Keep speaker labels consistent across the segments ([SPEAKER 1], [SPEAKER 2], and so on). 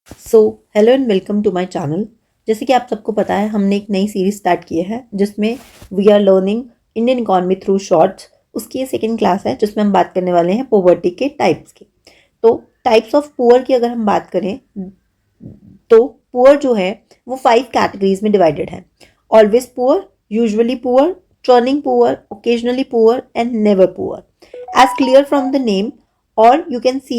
[SPEAKER 1] So hello and welcome to my channel. जैसे कि आप सबको पता है, हमने एक नई सीरीज स्टार्ट की है जिसमें we are learning Indian economy through shorts. उसकी ये सेकंड क्लास है जिसमें हम बात करने वाले हैं पॉवर्टी के टाइप्स की। तो टाइप्स ऑफ पुअर की अगर हम बात करें तो पुअर जो है वो 5 कैटेगरीज में डिवाइडेड है। Always poor, usually poor, churning poor, occasionally poor and never poor. As clear from the name और यू कैन सी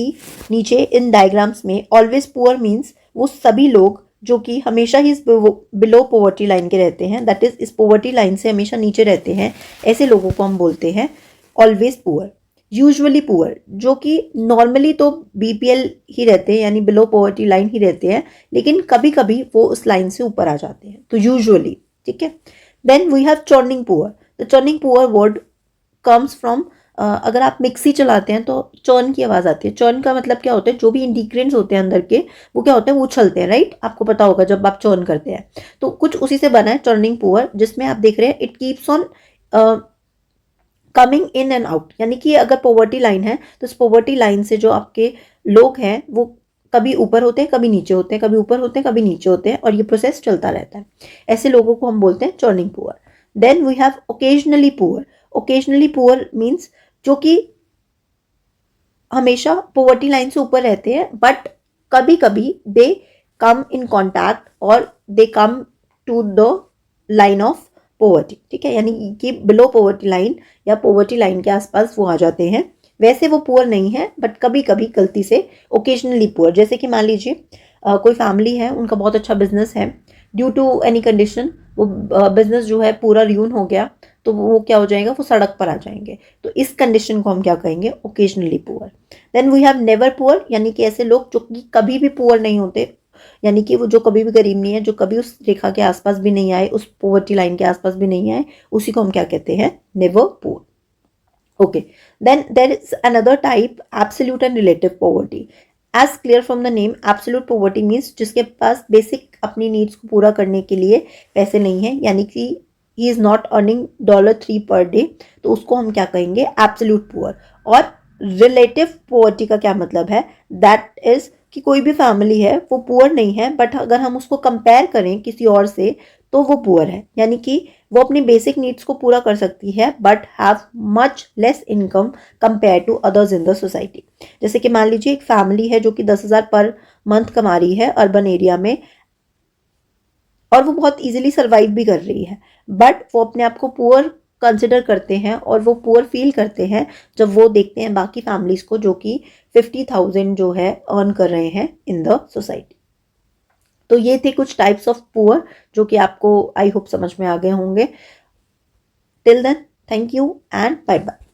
[SPEAKER 1] नीचे इन डायग्राम्स में, ऑलवेज पुअर मीन्स वो सभी लोग जो कि हमेशा ही बिलो पॉवर्टी लाइन के रहते हैं, दैट इज इस पॉवर्टी लाइन से हमेशा नीचे रहते हैं, ऐसे लोगों को हम बोलते हैं ऑलवेज पुअर। यूजुअली पुअर जो कि नॉर्मली तो बीपीएल ही रहते हैं, यानी बिलो पॉवर्टी लाइन ही रहते हैं, लेकिन कभी कभी वो उस लाइन से ऊपर आ जाते हैं, तो यूजुअली। ठीक है। Then we have churning poor. The churning poor word comes from, अगर आप मिक्सी चलाते हैं तो चर्न की आवाज़ आती है। चर्न का मतलब क्या होता है, जो भी इंग्रीडिएंट्स होते हैं अंदर के वो क्या होते हैं, वो उछलते हैं, राइट। आपको पता होगा जब आप चर्न करते हैं, तो कुछ उसी से बना है चर्निंग पुअर, जिसमें आप देख रहे हैं it keeps on coming in and out. यानी कि अगर पॉवर्टी लाइन है तो इस पॉवर्टी लाइन से जो आपके लोग हैं वो कभी ऊपर होते हैं, कभी नीचे होते हैं, कभी ऊपर होते हैं, कभी नीचे होते हैं, और ये प्रोसेस चलता रहता है। ऐसे लोगों को हम बोलते हैं churning poor. Then we have occasionally poor. Occasionally poor means जो कि हमेशा पॉवर्टी लाइन से ऊपर रहते हैं, बट कभी कभी दे कम इन कॉन्टैक्ट और they come to the line of poverty. ठीक है, यानी कि बिलो पॉवर्टी लाइन या पॉवर्टी लाइन के आसपास वो आ जाते हैं। वैसे वो पुअर नहीं है, बट कभी कभी गलती से ओकेजनली पुअर। जैसे कि मान लीजिए कोई फैमिली है, उनका बहुत अच्छा बिजनेस है, ड्यू टू एनी कंडीशन वो बिजनेस जो है पूरा र्यून हो गया, तो वो क्या हो जाएगा, वो सड़क पर आ जाएंगे। तो इस कंडीशन को हम क्या कहेंगे, occasionally poor. Then we have never poor, यानी कि ऐसे लोग जो कि कभी भी पुअर नहीं होते, यानी कि वो जो कभी भी गरीब नहीं है, जो कभी उस रेखा के आसपास भी नहीं आए, उस पॉवर्टी लाइन के आसपास भी नहीं आए, उसी को हम क्या कहते हैं, never poor. Okay. Then there is another type, absolute and relative poverty. As clear from the name, absolute poverty means जिसके पास बेसिक अपनी नीड्स को पूरा करने के लिए पैसे नहीं है, यानी कि he is not earning $3 per day, तो उसको हम क्या कहेंगे, एब्सोल्यूट पुअर। और रिलेटिव पॉवर्टी का क्या मतलब है, दैट इज कि कोई भी फैमिली है वो पुअर नहीं है, बट अगर हम उसको कंपेयर करें किसी और से तो वो पुअर है, यानी कि वो अपनी बेसिक नीड्स को पूरा कर सकती है but have much less income compare to others in the society. जैसे कि मान लीजिए एक फैमिली है जो कि 10,000 पर मंथ कमा रही है अर्बन एरिया में, और वो बहुत इजीली सरवाइव भी कर रही है, बट वो अपने आप को पुअर कंसिडर करते हैं और वो पुअर फील करते हैं जब वो देखते हैं बाकी फैमिलीज को जो कि 50,000 जो है अर्न कर रहे हैं इन द सोसाइटी। तो ये थे कुछ टाइप्स ऑफ पुअर जो कि आपको आई होप समझ में आ गए होंगे। Till then, thank you and bye bye.